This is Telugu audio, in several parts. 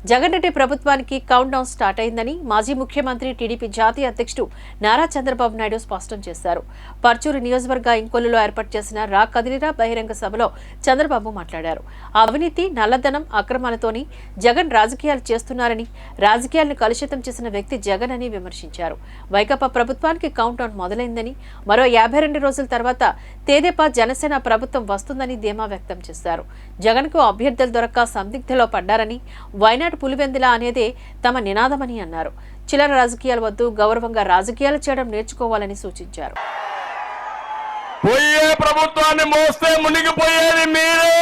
జగన్ రెడ్డి ప్రభుత్వానికి కౌంట్ డౌన్ స్టార్ట్ అయిందని మాజీ ముఖ్యమంత్రి టీడీపీ జాతీయ అధ్యక్షుడు నారా చంద్రబాబు నాయుడు స్పష్టం చేశారు. పర్చూరు నియోజకవర్గ ఇంకొల్లులో ఏర్పాటు చేసిన రా కదిలిరా బహిరంగ సభలో చంద్రబాబు మాట్లాడారు. అవినీతి, నల్లధనం, అక్రమాలతోని జగన్ రాజకీయాలు చేస్తున్నారని, రాజకీయాలను కలుషితం చేసిన వ్యక్తి జగన్ అని విమర్శించారు. వైకాపా ప్రభుత్వానికి కౌంట్ డౌన్ మొదలైందని, మరో 52 రోజుల తర్వాత తెదేపా జనసేన ప్రభుత్వం వస్తుందని ధీమా వ్యక్తం చేశారు. జగన్ కు అభ్యర్థులు దొరక్క సందిగ్ధలో పడ్డారని, వైనాడు పులివెందుల అనేదే తమ నినాదమని అన్నారు. చిల్లర రాజకీయాల వద్దు, గౌరవంగా రాజకీయాలు చేయడం నేర్చుకోవాలని సూచించారు. పోయే ప్రభుత్వాన్ని మోస్తే మునిగిపోయేది మీరే,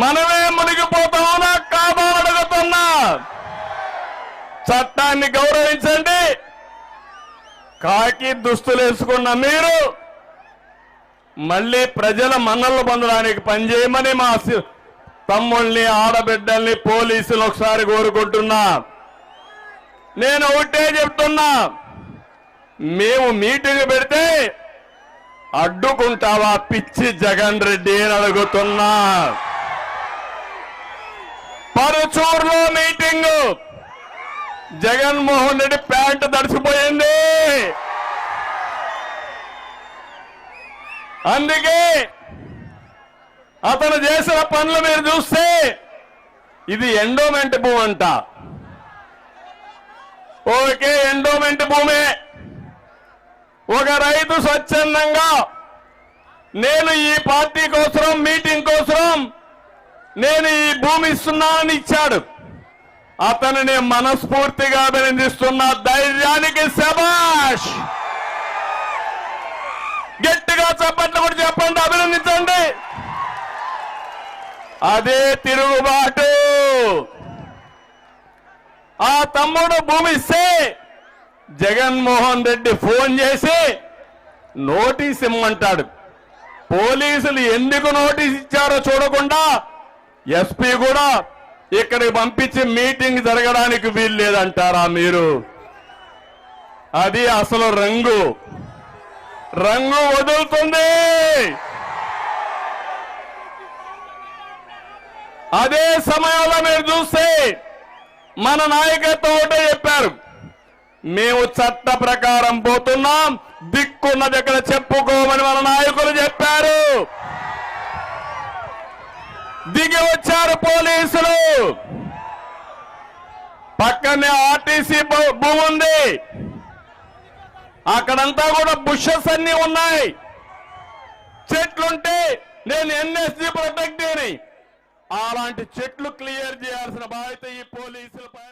మనమే మునిగిపోతామన్నా కాదని అడుగుతున్నా. చట్టాన్ని గౌరవించండి. కాకి దుస్తులు వేసుకున్న మీరు మళ్ళీ ప్రజల మన్నలు పొందడానికి పనిచేయమని మా తమ్ముల్ని, ఆడబిడ్డల్ని, పోలీసులు ఒకసారి కోరుకుంటున్నా. నేను ఒకటే చెప్తున్నా, మేము మీటింగ్ పెడితే అడ్డుకుంటావా పిచ్చి జగన్ రెడ్డి అని అడుగుతున్నా. పరుచూరులో మీటింగ్, జగన్మోహన్ రెడ్డి ప్యాంటు తడిసిపోయింది. అందుకే అతను చేసిన పనులు మీరు చూస్తే ఇది ఎండోమెంట్ భూమి అంట. ఓకే, ఎండోమెంట్ భూమే. ఒక రైతు స్వచ్ఛందంగా నేను ఈ పార్టీ కోసం, మీటింగ్ కోసం నేను ఈ భూమి ఇస్తున్నానని ఇచ్చాడు. అతనిని మనస్ఫూర్తిగా అభినందిస్తున్న. ధైర్యానికి శభాష్. గట్టిగా చప్పట్లు కూడా చెప్పండి, అభినందించండి. అదే తిరుగుబాటు. ఆ తమ్ముడు భూమి ఇస్తే జగన్మోహన్ రెడ్డి ఫోన్ చేసి నోటీస్ ఇమ్మంటాడు. పోలీసులు ఎందుకు నోటీస్ ఇచ్చారో చూడకుండా ఎస్పీ కూడా ఇక్కడికి పంపించి మీటింగ్ జరగడానికి వీలు లేదంటారా మీరు? అది అసలు రంగు వదులుతుంది. అదే సమయంలో మీరు చూస్తే మన నాయకత్వం ఒకటే చెప్పారు, మేము చట్ట ప్రకారం పోతున్నాం, దిక్కున్న దగ్గర చెప్పుకోమని మన నాయకులు చెప్పారు. దిగి వచ్చారు పోలీసులు. పక్కనే ఆర్టీసీ భూమి ఉంది, అక్కడంతా కూడా బుషెస్ అన్ని ఉన్నాయి, చెట్లుంటే నేను ఎన్ఎస్జీ ప్రొటెక్ట్ అని అలాంటి చెట్లు క్లియర్ చేయాల్సిన బాధ్యత ఈ పోలీసులపై.